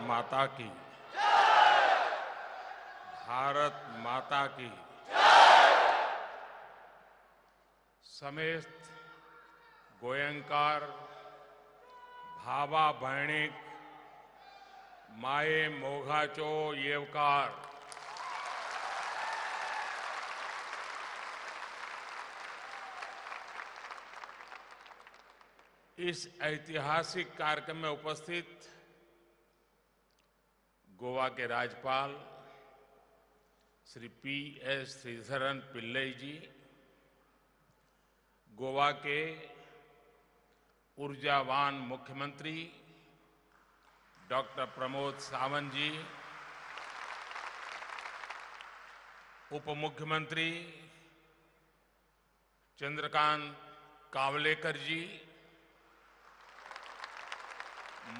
माता की, भारत माता की। समेस्त गोयंकार, भावा भैणिक, माये मोघाचो येवकार। इस ऐतिहासिक कार्यक्रम में उपस्थित गोवा के राज्यपाल श्री P.S. श्रीधरन पिल्लई जी, गोवा के ऊर्जावान मुख्यमंत्री डॉक्टर प्रमोद सावंत जी, उप मुख्यमंत्री चंद्रकांत कावलेकर जी,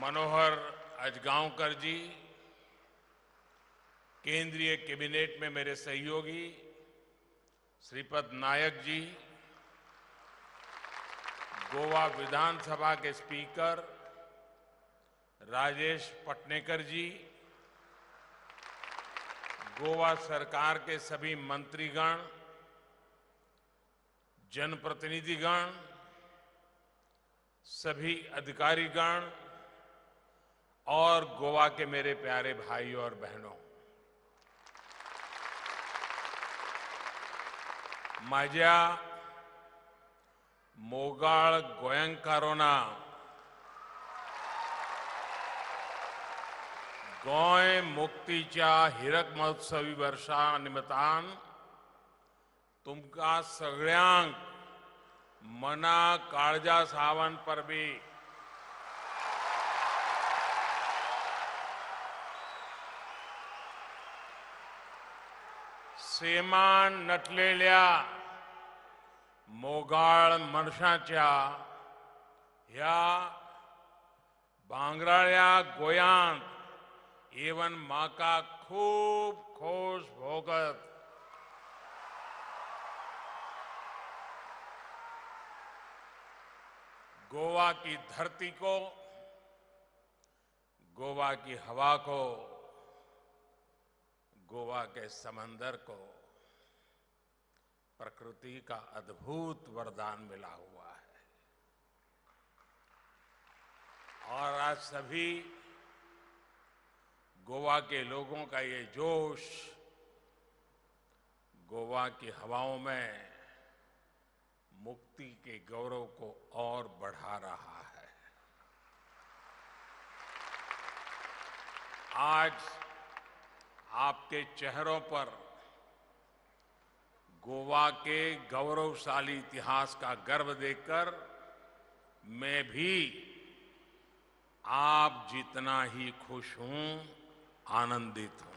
मनोहर अजगांवकर जी, केंद्रीय कैबिनेट में मेरे सहयोगी श्रीपद नायक जी, गोवा विधानसभा के स्पीकर राजेश पटनेकर जी, गोवा सरकार के सभी मंत्रीगण, जनप्रतिनिधिगण, सभी अधिकारीगण और गोवा के मेरे प्यारे भाइयों और बहनों, माझ्या मोगाळ गोंयकारोना गोंय मुक्तीच्या हिरक महोत्सवी वर्षा निमतान तुमकां सगळ्यांक मना काळजा सावन परबी सेमान नटलेल्या मोगाळ मनशाच्या ह्या भांगराळ्या गोंयांत येवन म्हाका खूब खोश भोगत गोवा की धरती को, गोवा की हवा को, गोवा के समंदर को प्रकृति का अद्भुत वरदान मिला हुआ है। और आज सभी गोवा के लोगों का ये जोश गोवा की हवाओं में मुक्ति के गौरव को और बढ़ा रहा है। आज आपके चेहरों पर गोवा के गौरवशाली इतिहास का गर्व देखकर मैं भी आप जितना ही खुश हूं, आनंदित हूं।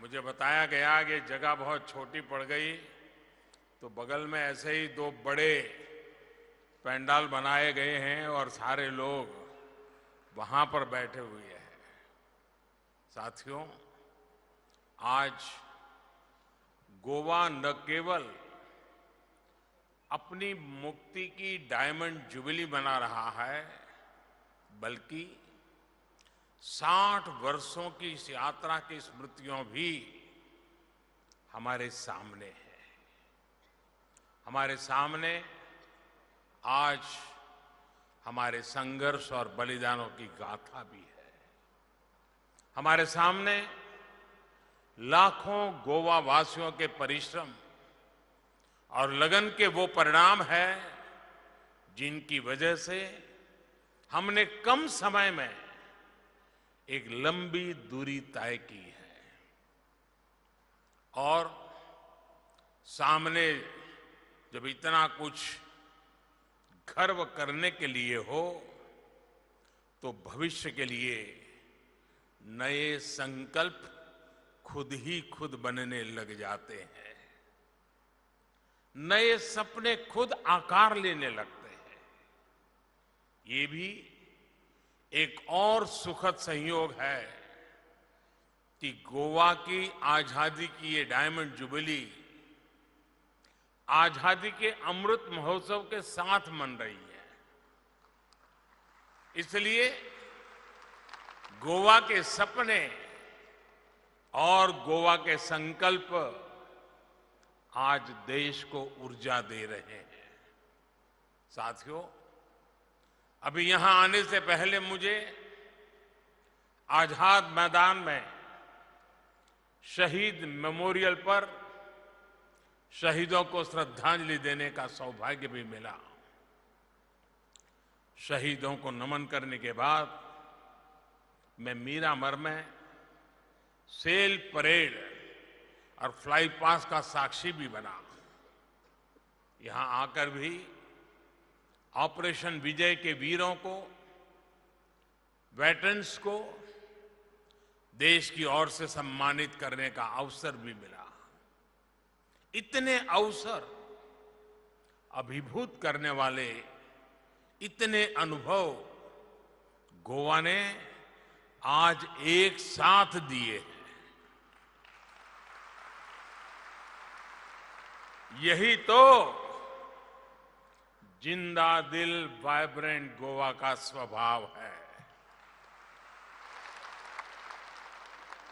मुझे बताया गया कि जगह बहुत छोटी पड़ गई, तो बगल में ऐसे ही दो बड़े पंडाल बनाए गए हैं और सारे लोग वहां पर बैठे हुए हैं। साथियों, आज गोवा न केवल अपनी मुक्ति की डायमंड जुबली मना रहा है, बल्कि 60 वर्षों की इस यात्रा की स्मृतियां भी हमारे सामने है। हमारे सामने आज हमारे संघर्ष और बलिदानों की गाथा भी है। हमारे सामने लाखों गोवा वासियों के परिश्रम और लगन के वो परिणाम है जिनकी वजह से हमने कम समय में एक लंबी दूरी तय की है। और सामने जब इतना कुछ गर्व करने के लिए हो, तो भविष्य के लिए नए संकल्प खुद ही खुद बनने लग जाते हैं, नए सपने खुद आकार लेने लगते हैं। ये भी एक और सुखद संयोग है कि गोवा की आजादी की ये डायमंड जुबली आजादी के अमृत महोत्सव के साथ मन रही है। इसलिए गोवा के सपने और गोवा के संकल्प आज देश को ऊर्जा दे रहे हैं। साथियों, अभी यहां आने से पहले मुझे आजाद मैदान में शहीद मेमोरियल पर शहीदों को श्रद्धांजलि देने का सौभाग्य भी मिला। शहीदों को नमन करने के बाद मैं मीरामर में सेल परेड और फ्लाई पास का साक्षी भी बना। यहां आकर भी ऑपरेशन विजय के वीरों को, वेटरन्स को देश की ओर से सम्मानित करने का अवसर भी मिला। इतने अवसर, अभिभूत करने वाले इतने अनुभव गोवा ने आज एक साथ दिए हैं। यही तो जिंदा दिल वाइब्रेंट गोवा का स्वभाव है।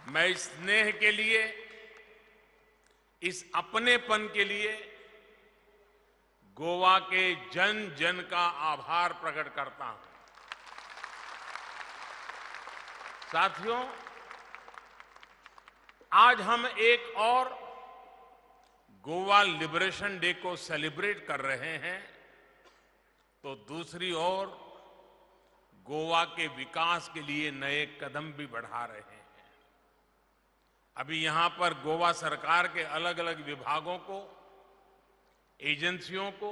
मैं इस स्नेह के लिए, इस अपनेपन के लिए गोवा के जन जन का आभार प्रकट करता हूं। साथियों, आज हम एक और गोवा लिबरेशन डे को सेलिब्रेट कर रहे हैं, तो दूसरी ओर गोवा के विकास के लिए नए कदम भी बढ़ा रहे हैं। अभी यहां पर गोवा सरकार के अलग अलग विभागों को, एजेंसियों को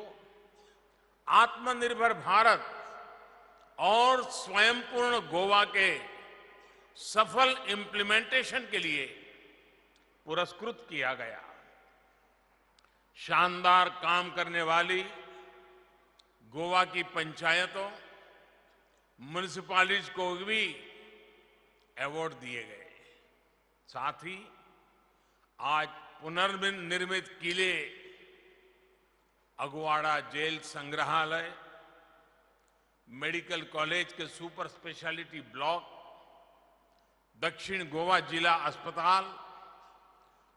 आत्मनिर्भर भारत और स्वयंपूर्ण गोवा के सफल इंप्लीमेंटेशन के लिए पुरस्कृत किया गया। शानदार काम करने वाली गोवा की पंचायतों, म्युनिसिपैलिटीज को भी अवार्ड दिए गए। साथ ही आज पुनर्निर्मित किले, अगवाड़ा जेल संग्रहालय, मेडिकल कॉलेज के सुपर स्पेशलिटी ब्लॉक, दक्षिण गोवा जिला अस्पताल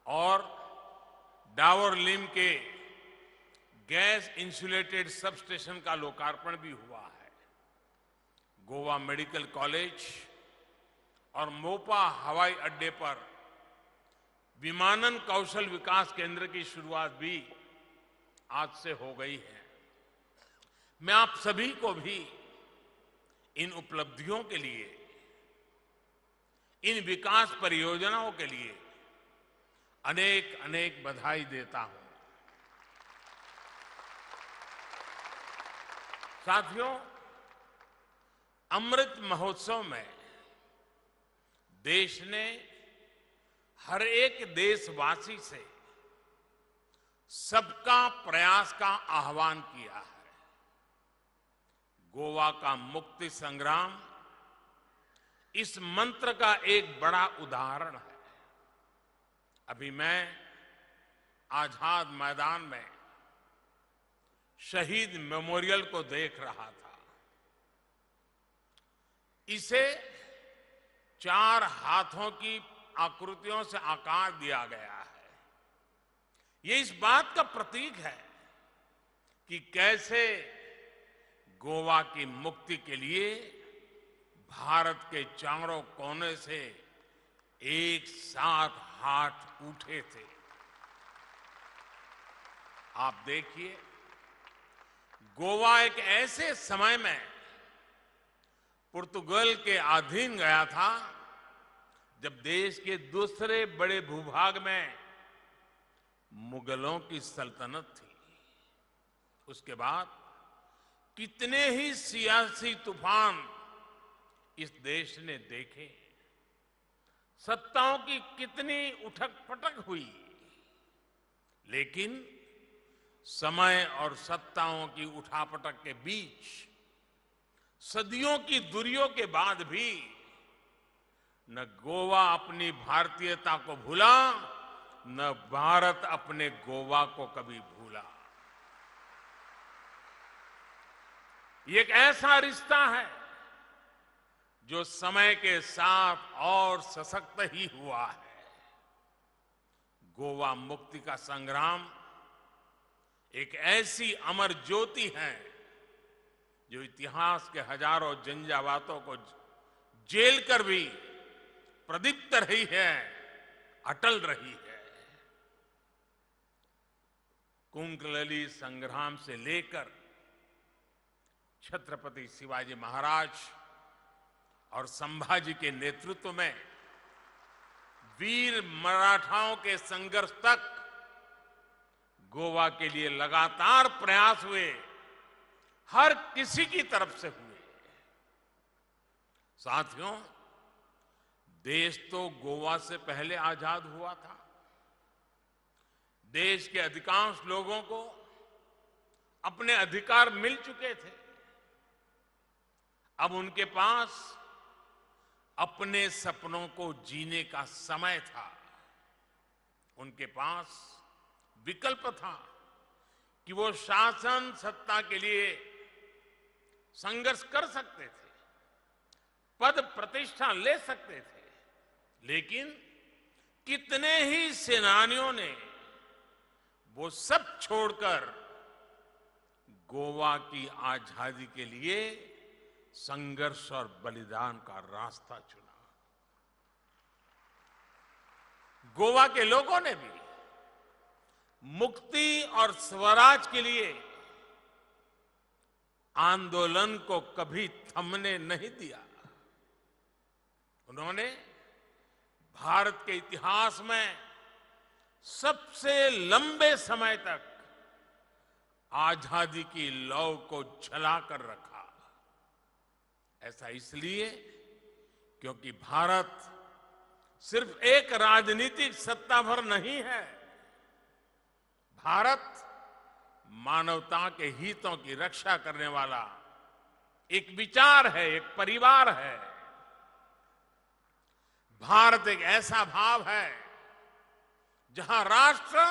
और डावर लिम के गैस इंसुलेटेड सब स्टेशन का लोकार्पण भी हुआ है। गोवा मेडिकल कॉलेज और मोपा हवाई अड्डे पर विमानन कौशल विकास केंद्र की शुरुआत भी आज से हो गई है। मैं आप सभी को भी इन उपलब्धियों के लिए, इन विकास परियोजनाओं के लिए अनेक अनेक बधाई देता हूं। साथियों, अमृत महोत्सव में देश ने हर एक देशवासी से सबका प्रयास का आह्वान किया है। गोवा का मुक्ति संग्राम इस मंत्र का एक बड़ा उदाहरण है। अभी मैं आजाद मैदान में शहीद मेमोरियल को देख रहा था। इसे 4 हाथों की आकृतियों से आकार दिया गया है। ये इस बात का प्रतीक है कि कैसे गोवा की मुक्ति के लिए भारत के चारों कोने से एक साथ हाथ उठे थे। आप देखिए, गोवा एक ऐसे समय में पुर्तगाल के अधीन गया था जब देश के दूसरे बड़े भूभाग में मुगलों की सल्तनत थी। उसके बाद कितने ही सियासी तूफान इस देश ने देखे, सत्ताओं की कितनी उठक पटक हुई, लेकिन समय और सत्ताओं की उठापटक के बीच सदियों की दूरियों के बाद भी न गोवा अपनी भारतीयता को भूला, न भारत अपने गोवा को कभी भूला। ये एक ऐसा रिश्ता है जो समय के साथ और सशक्त ही हुआ है। गोवा मुक्ति का संग्राम एक ऐसी अमर ज्योति है जो इतिहास के हजारों झंझावातों को झेल कर भी प्रदीप्त रही है, अटल रही है। कुंकलली संग्राम से लेकर छत्रपति शिवाजी महाराज और संभाजी के नेतृत्व में वीर मराठाओं के संघर्ष तक गोवा के लिए लगातार प्रयास हुए, हर किसी की तरफ से हुए। साथियों, देश तो गोवा से पहले आजाद हुआ था। देश के अधिकांश लोगों को अपने अधिकार मिल चुके थे। अब उनके पास अपने सपनों को जीने का समय था। उनके पास विकल्प था कि वो शासन सत्ता के लिए संघर्ष कर सकते थे, पद प्रतिष्ठा ले सकते थे, लेकिन कितने ही सेनानियों ने वो सब छोड़कर गोवा की आजादी के लिए संघर्ष और बलिदान का रास्ता चुना। गोवा के लोगों ने भी मुक्ति और स्वराज के लिए आंदोलन को कभी थमने नहीं दिया। उन्होंने भारत के इतिहास में सबसे लंबे समय तक आजादी की लौ को जला कर रखा। ऐसा इसलिए क्योंकि भारत सिर्फ एक राजनीतिक सत्ता भर नहीं है। भारत मानवता के हितों की रक्षा करने वाला एक विचार है, एक परिवार है। भारत एक ऐसा भाव है जहां राष्ट्र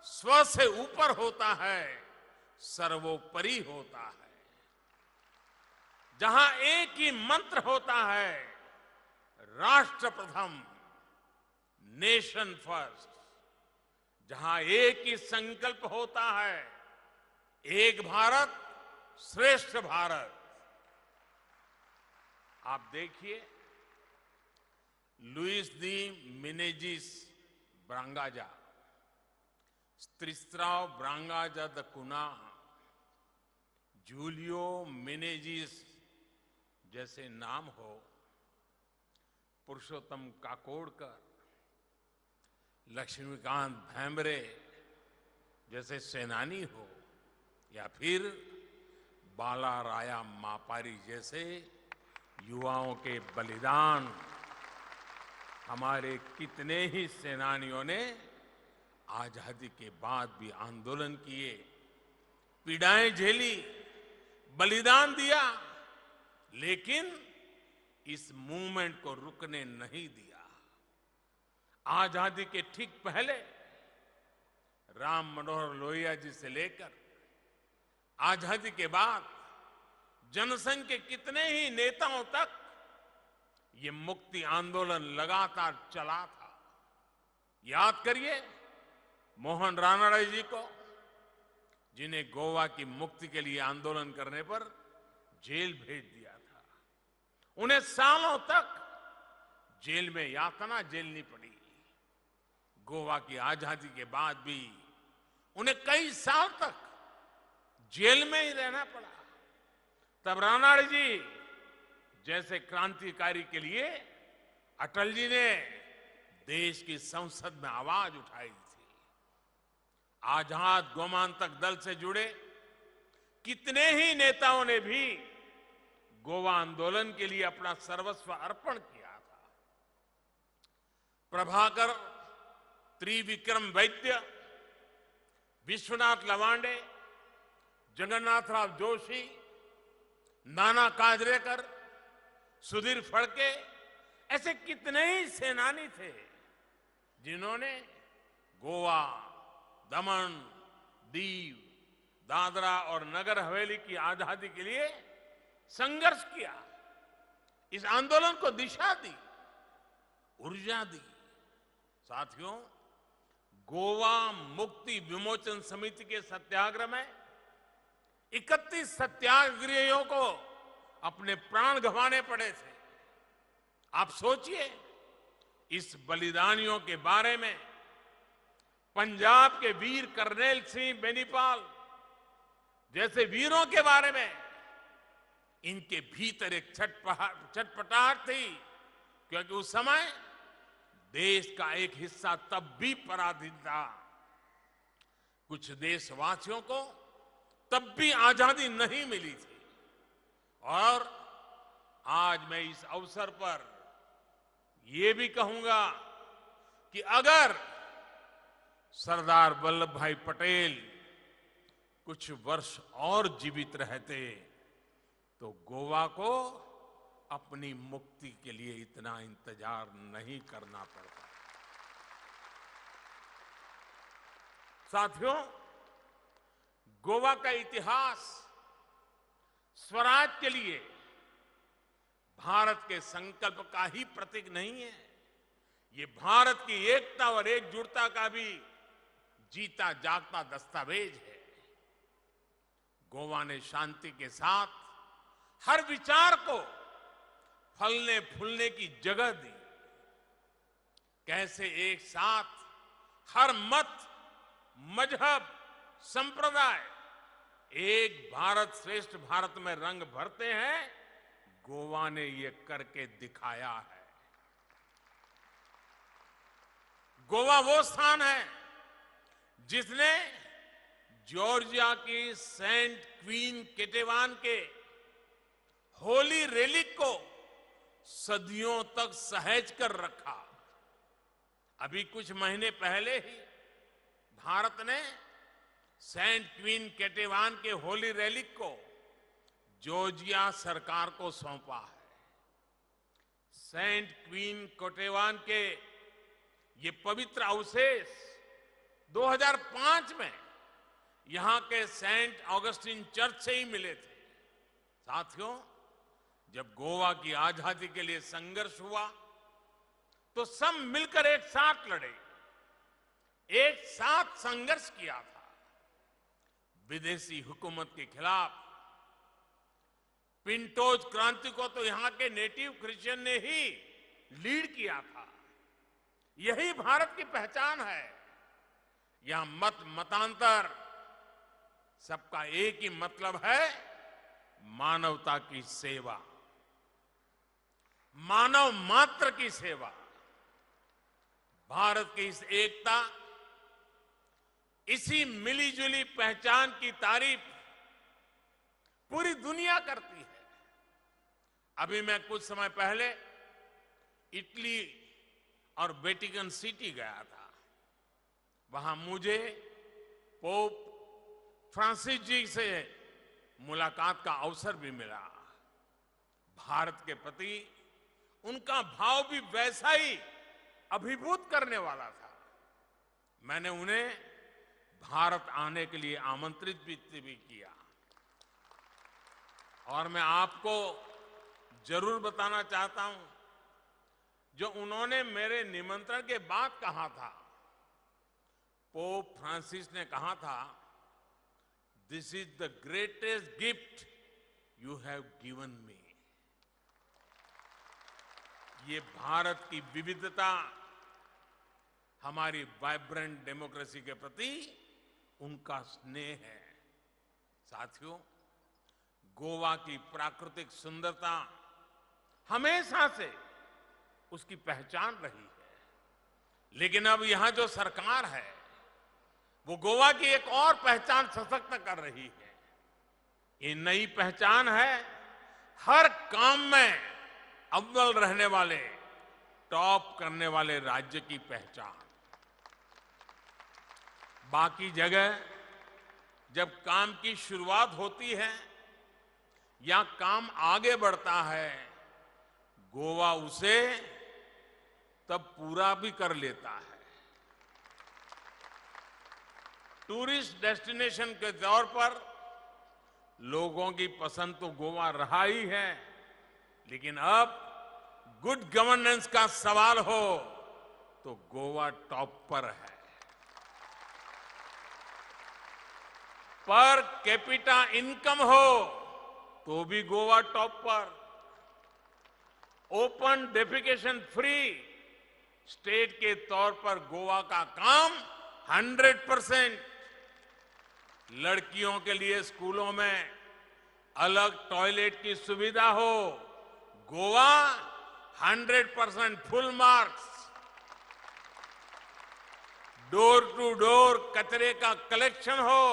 स्व से ऊपर होता है, सर्वोपरि होता है। जहां एक ही मंत्र होता है, राष्ट्र प्रथम, नेशन फर्स्ट। जहां एक ही संकल्प होता है, एक भारत श्रेष्ठ भारत। आप देखिए, लुइस दी मिनेजिस ब्रांगाजा, स्त्रिस्त्राव ब्रांगाजा द कुना, जूलियो मिनेजिस जैसे नाम हो, पुरुषोत्तम काकोडकर, लक्ष्मीकांत भैंबरे जैसे सेनानी हो, या फिर बालाराया मापारी जैसे युवाओं के बलिदान। हमारे कितने ही सेनानियों ने आजादी के बाद भी आंदोलन किए, पीड़ाएं झेली, बलिदान दिया, लेकिन इस मूवमेंट को रुकने नहीं दिया। आजादी के ठीक पहले राम मनोहर लोहिया जी से लेकर आजादी के बाद जनसंघ के कितने ही नेताओं तक ये मुक्ति आंदोलन लगातार चला था। याद करिए मोहन रानडे जी को, जिन्हें गोवा की मुक्ति के लिए आंदोलन करने पर जेल भेज दिया था। उन्हें सालों तक जेल में यातना झेलनी पड़ी। गोवा की आजादी के बाद भी उन्हें कई साल तक जेल में ही रहना पड़ा। तब रानडे जी जैसे क्रांतिकारी के लिए अटल जी ने देश की संसद में आवाज उठाई थी। आजाद गोमांतक दल से जुड़े कितने ही नेताओं ने भी गोवा आंदोलन के लिए अपना सर्वस्व अर्पण किया था। प्रभाकर त्रिविक्रम वैद्य, विश्वनाथ लवांडे, जगन्नाथराव जोशी, नाना काजरेकर, सुधीर फड़के, ऐसे कितने ही सेनानी थे जिन्होंने गोवा, दमन, दीव, दादरा और नगर हवेली की आजादी के लिए संघर्ष किया। इस आंदोलन को दिशा दी, ऊर्जा दी। साथियों, गोवा मुक्ति विमोचन समिति के सत्याग्रह में 31 सत्याग्रहियों को अपने प्राण गंवाने पड़े थे। आप सोचिए, इस बलिदानियों के बारे में पंजाब के वीर करनेल सिंह बेनीपाल जैसे वीरों के बारे में इनके भीतर एक छटपटाहट थी, क्योंकि उस समय देश का एक हिस्सा तब भी पराधीन था। कुछ देशवासियों को तब भी आजादी नहीं मिली थी। और आज मैं इस अवसर पर ये भी कहूंगा कि अगर सरदार वल्लभ भाई पटेल कुछ वर्ष और जीवित रहते तो गोवा को अपनी मुक्ति के लिए इतना इंतजार नहीं करना पड़ता। साथियों, गोवा का इतिहास स्वराज के लिए भारत के संकल्प का ही प्रतीक नहीं है, ये भारत की एकता और एकजुटता का भी जीता जागता दस्तावेज है। गोवा ने शांति के साथ हर विचार को फलने फूलने की जगह दी। कैसे एक साथ हर मत, मजहब, संप्रदाय एक भारत श्रेष्ठ भारत में रंग भरते हैं, गोवा ने ये करके दिखाया है। गोवा वो स्थान है जिसने जॉर्जिया की सेंट क्वीन केटेवान के होली रेलिक को सदियों तक सहेज कर रखा। अभी कुछ महीने पहले ही भारत ने सेंट क्वीन केटेवान के होली रेलिक को जॉर्जिया सरकार को सौंपा है। सेंट क्वीन केटेवान के ये पवित्र अवशेष 2005 में यहां के सेंट ऑगस्टिन चर्च से ही मिले थे। साथियों, जब गोवा की आजादी के लिए संघर्ष हुआ तो सब मिलकर एक साथ लड़े, एक साथ संघर्ष किया था। विदेशी हुकूमत के खिलाफ पिंटोज क्रांति को तो यहां के नेटिव क्रिश्चियन ने ही लीड किया था। यही भारत की पहचान है। यहां मत मतांतर, सबका एक ही मतलब है, मानवता की सेवा, मानव मात्र की सेवा। भारत की इस एकता, इसी मिलीजुली पहचान की तारीफ पूरी दुनिया करती है। अभी मैं कुछ समय पहले इटली और वेटिकन सिटी गया था। वहां मुझे पोप फ्रांसिस जी से मुलाकात का अवसर भी मिला। भारत के प्रति उनका भाव भी वैसा ही अभिभूत करने वाला था। मैंने उन्हें भारत आने के लिए आमंत्रित भी किया। और मैं आपको जरूर बताना चाहता हूं, जो उन्होंने मेरे निमंत्रण के बाद कहा था, पोप फ्रांसिस ने कहा था, this is the greatest gift you have given me. ये भारत की विविधता हमारी वाइब्रेंट डेमोक्रेसी के प्रति उनका स्नेह है। साथियों, गोवा की प्राकृतिक सुंदरता हमेशा से उसकी पहचान रही है। लेकिन अब यहां जो सरकार है वो गोवा की एक और पहचान सशक्त कर रही है। ये नई पहचान है हर काम में अव्वल रहने वाले, टॉप करने वाले राज्य की पहचान। बाकी जगह जब काम की शुरुआत होती है या काम आगे बढ़ता है, गोवा उसे तब पूरा भी कर लेता है। टूरिस्ट डेस्टिनेशन के तौर पर लोगों की पसंद तो गोवा रहा ही है, लेकिन अब गुड गवर्नेंस का सवाल हो तो गोवा टॉप पर है। पर कैपिटा इनकम हो तो भी गोवा टॉप पर। ओपन डेफिकेशन फ्री स्टेट के तौर पर गोवा का काम 100%। लड़कियों के लिए स्कूलों में अलग टॉयलेट की सुविधा हो, Goa 100% full marks. Door to door कचरे का कलेक्शन हो,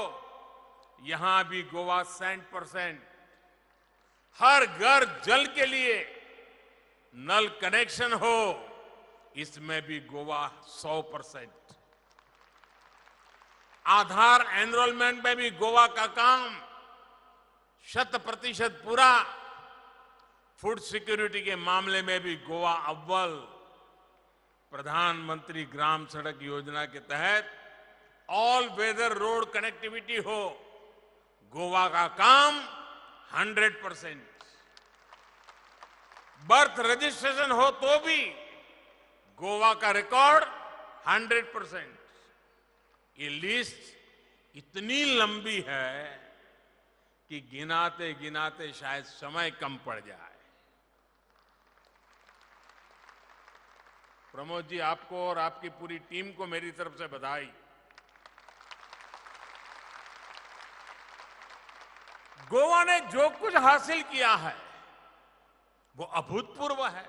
यहां भी गोवा 100%। हर घर जल के लिए नल कनेक्शन हो, इसमें भी गोवा 100%। आधार एनरोलमेंट में भी गोवा का काम 100% पूरा। फूड सिक्योरिटी के मामले में भी गोवा अव्वल। प्रधानमंत्री ग्राम सड़क योजना के तहत ऑल वेदर रोड कनेक्टिविटी हो, गोवा का काम 100%। बर्थ रजिस्ट्रेशन हो तो भी गोवा का रिकॉर्ड 100%। ये लिस्ट इतनी लंबी है कि गिनाते गिनाते शायद समय कम पड़ जाए। प्रमोद जी, आपको और आपकी पूरी टीम को मेरी तरफ से बधाई। गोवा ने जो कुछ हासिल किया है वो अभूतपूर्व है।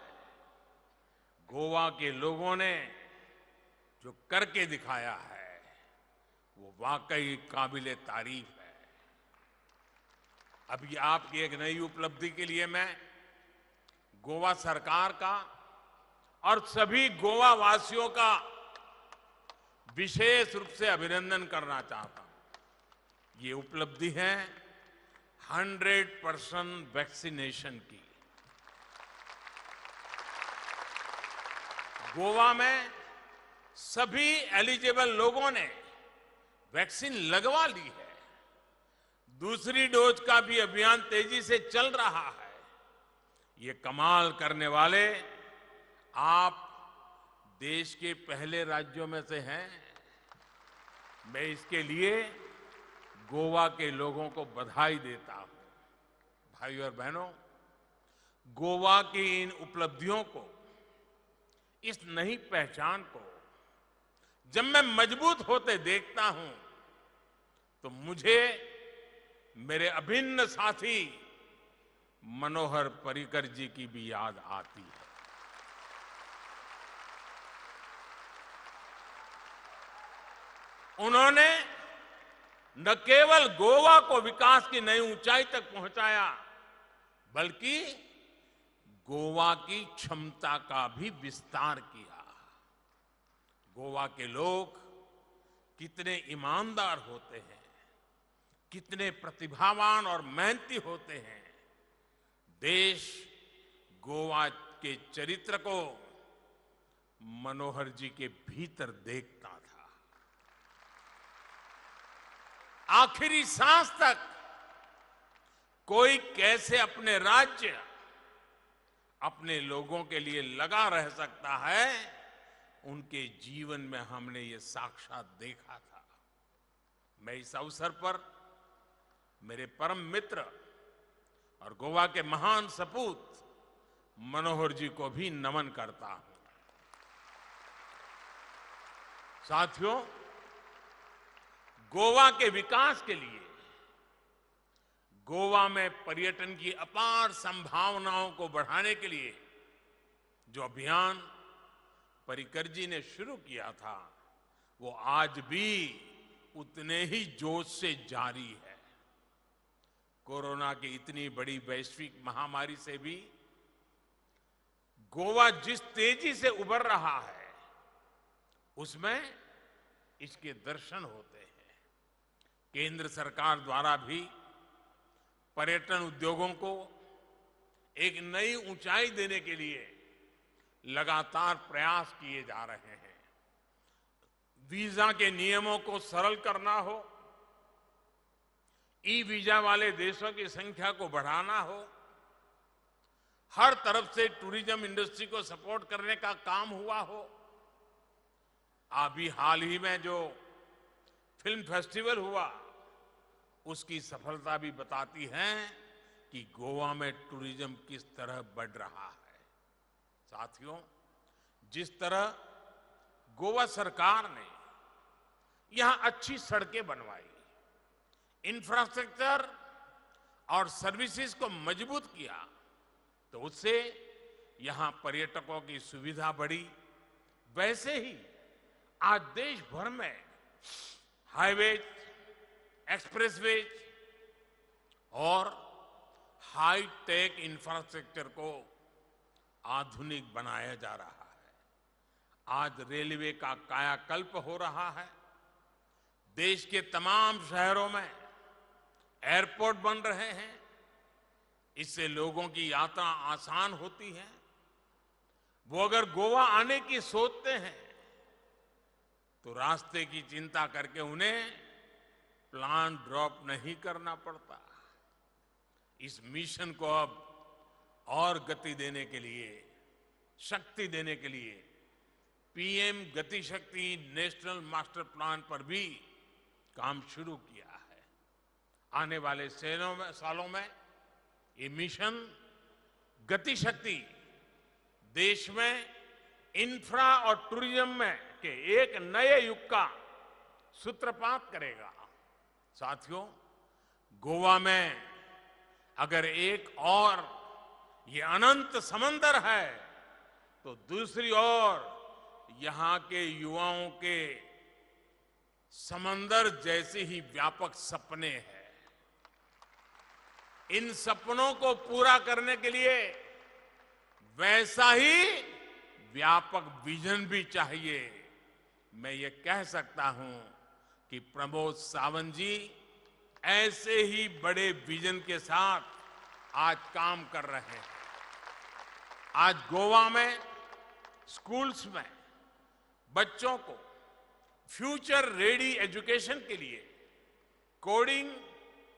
गोवा के लोगों ने जो करके दिखाया है वो वाकई काबिले तारीफ है। अभी आपकी एक नई उपलब्धि के लिए मैं गोवा सरकार का और सभी गोवा वासियों का विशेष रूप से अभिनंदन करना चाहता हूं। ये उपलब्धि है 100% वैक्सीनेशन की। गोवा में सभी एलिजिबल लोगों ने वैक्सीन लगवा ली है। दूसरी डोज का भी अभियान तेजी से चल रहा है। ये कमाल करने वाले आप देश के पहले राज्यों में से हैं। मैं इसके लिए गोवा के लोगों को बधाई देता हूं। भाइयों और बहनों, गोवा की इन उपलब्धियों को, इस नई पहचान को जब मैं मजबूत होते देखता हूं तो मुझे मेरे अभिन्न साथी मनोहर पर्रिकर जी की भी याद आती है। उन्होंने न केवल गोवा को विकास की नई ऊंचाई तक पहुंचाया, बल्कि गोवा की क्षमता का भी विस्तार किया। गोवा के लोग कितने ईमानदार होते हैं, कितने प्रतिभावान और मेहनती होते हैं। देश गोवा के चरित्र को मनोहर जी के भीतर देखता था। आखिरी सांस तक कोई कैसे अपने राज्य, अपने लोगों के लिए लगा रह सकता है, उनके जीवन में हमने ये साक्षात देखा था। मैं इस अवसर पर मेरे परम मित्र और गोवा के महान सपूत मनोहर जी को भी नमन करता हूं। साथियों, गोवा के विकास के लिए, गोवा में पर्यटन की अपार संभावनाओं को बढ़ाने के लिए जो अभियान पर्रिकर जी ने शुरू किया था, वो आज भी उतने ही जोश से जारी है। कोरोना की इतनी बड़ी वैश्विक महामारी से भी गोवा जिस तेजी से उबर रहा है, उसमें इसके दर्शन होते हैं। केंद्र सरकार द्वारा भी पर्यटन उद्योगों को एक नई ऊंचाई देने के लिए लगातार प्रयास किए जा रहे हैं। वीजा के नियमों को सरल करना हो, ई वीजा वाले देशों की संख्या को बढ़ाना हो, हर तरफ से टूरिज्म इंडस्ट्री को सपोर्ट करने का काम हुआ हो। अभी हाल ही में जो फिल्म फेस्टिवल हुआ, उसकी सफलता भी बताती है कि गोवा में टूरिज्म किस तरह बढ़ रहा है। साथियों, जिस तरह गोवा सरकार ने यहां अच्छी सड़कें बनवाई, इंफ्रास्ट्रक्चर और सर्विसेज को मजबूत किया, तो उससे यहां पर्यटकों की सुविधा बढ़ी। वैसे ही आज देश भर में हाईवेज, एक्सप्रेसवेज और हाई टेक इंफ्रास्ट्रक्चर को आधुनिक बनाया जा रहा है। आज रेलवे का कायाकल्प हो रहा है। देश के तमाम शहरों में एयरपोर्ट बन रहे हैं। इससे लोगों की यात्रा आसान होती है। वो अगर गोवा आने की सोचते हैं तो रास्ते की चिंता करके उन्हें प्लान ड्रॉप नहीं करना पड़ता। इस मिशन को अब और गति देने के लिए, शक्ति देने के लिए पीएम गति शक्ति नेशनल मास्टर प्लान पर भी काम शुरू किया है। आने वाले सालों में ये मिशन गति शक्ति देश में इंफ्रा और टूरिज्म में के एक नए युग का सूत्रपात करेगा। साथियों, गोवा में अगर एक और ये अनंत समंदर है, तो दूसरी ओर यहां के युवाओं के समंदर जैसे ही व्यापक सपने हैं। इन सपनों को पूरा करने के लिए वैसा ही व्यापक विजन भी चाहिए। मैं ये कह सकता हूं कि प्रमोद सावंत जी ऐसे ही बड़े विजन के साथ आज काम कर रहे हैं। आज गोवा में स्कूल्स में बच्चों को फ्यूचर रेडी एजुकेशन के लिए कोडिंग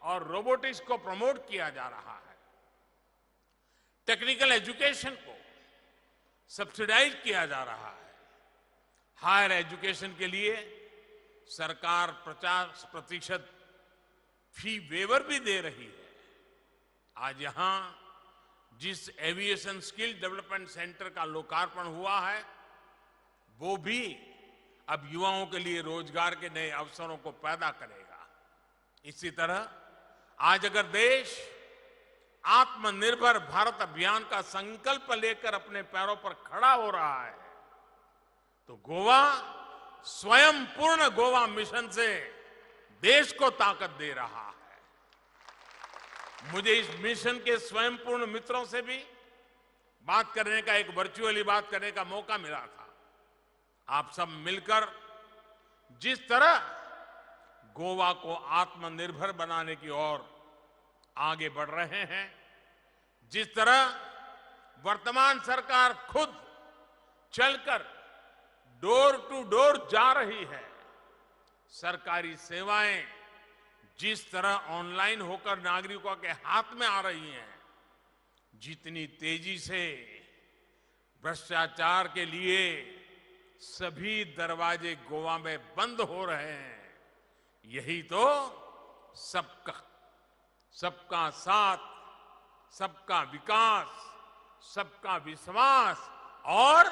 और रोबोटिक्स को प्रमोट किया जा रहा है। टेक्निकल एजुकेशन को सब्सिडाइज किया जा रहा है। हायर एजुकेशन के लिए सरकार 50% फी वेवर भी दे रही है। आज यहां जिस एविएशन स्किल डेवलपमेंट सेंटर का लोकार्पण हुआ है, वो भी अब युवाओं के लिए रोजगार के नए अवसरों को पैदा करेगा। इसी तरह आज अगर देश आत्मनिर्भर भारत अभियान का संकल्प लेकर अपने पैरों पर खड़ा हो रहा है, तो गोवा स्वयं पूर्ण गोवा मिशन से देश को ताकत दे रहा है। मुझे इस मिशन के स्वयं पूर्ण मित्रों से भी बात करने का, एक वर्चुअली बात करने का मौका मिला था। आप सब मिलकर जिस तरह गोवा को आत्मनिर्भर बनाने की ओर आगे बढ़ रहे हैं, जिस तरह वर्तमान सरकार खुद चलकर डोर टू डोर जा रही है, सरकारी सेवाएं जिस तरह ऑनलाइन होकर नागरिकों के हाथ में आ रही हैं, जितनी तेजी से भ्रष्टाचार के लिए सभी दरवाजे गोवा में बंद हो रहे हैं, यही तो सबका साथ, सबका विकास, सबका विश्वास और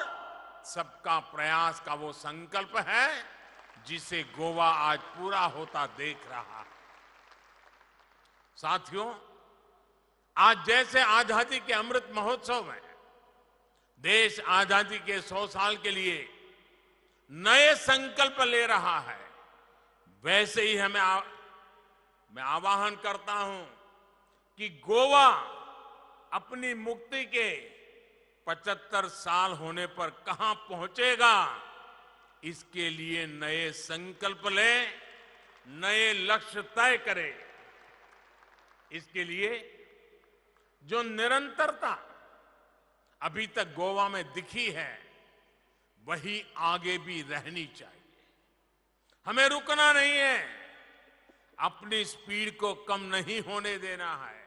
सबका प्रयास का वो संकल्प है जिसे गोवा आज पूरा होता देख रहा है। साथियों, आज जैसे आजादी के अमृत महोत्सव में देश आजादी के 100 साल के लिए नए संकल्प ले रहा है, वैसे ही मैं आह्वान करता हूं कि गोवा अपनी मुक्ति के 75 साल होने पर कहां पहुंचेगा, इसके लिए नए संकल्प ले, नए लक्ष्य तय करे। इसके लिए जो निरंतरता अभी तक गोवा में दिखी है, वही आगे भी रहनी चाहिए। हमें रुकना नहीं है, अपनी स्पीड को कम नहीं होने देना है।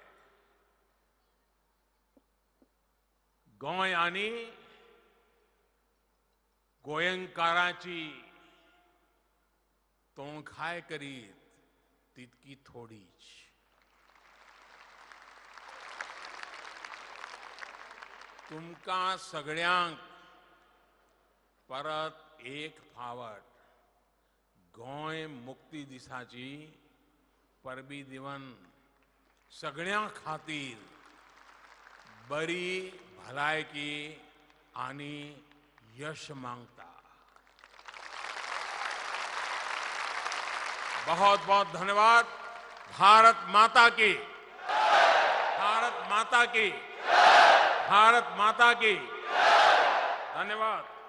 गोंय आनी गोंयकारांची तोणखाय करीत तितकी थोडीच. तुमकां सगळ्यांक परत एक फावट गोंय मुक्ती दिसाची परबी दिवन सगळ्यां खातीर बरी भलायकी आनी यश मांगता. बहुत बहुत धन्यवाद. भारत माता की, भारत माता की, भारत माता की. धन्यवाद.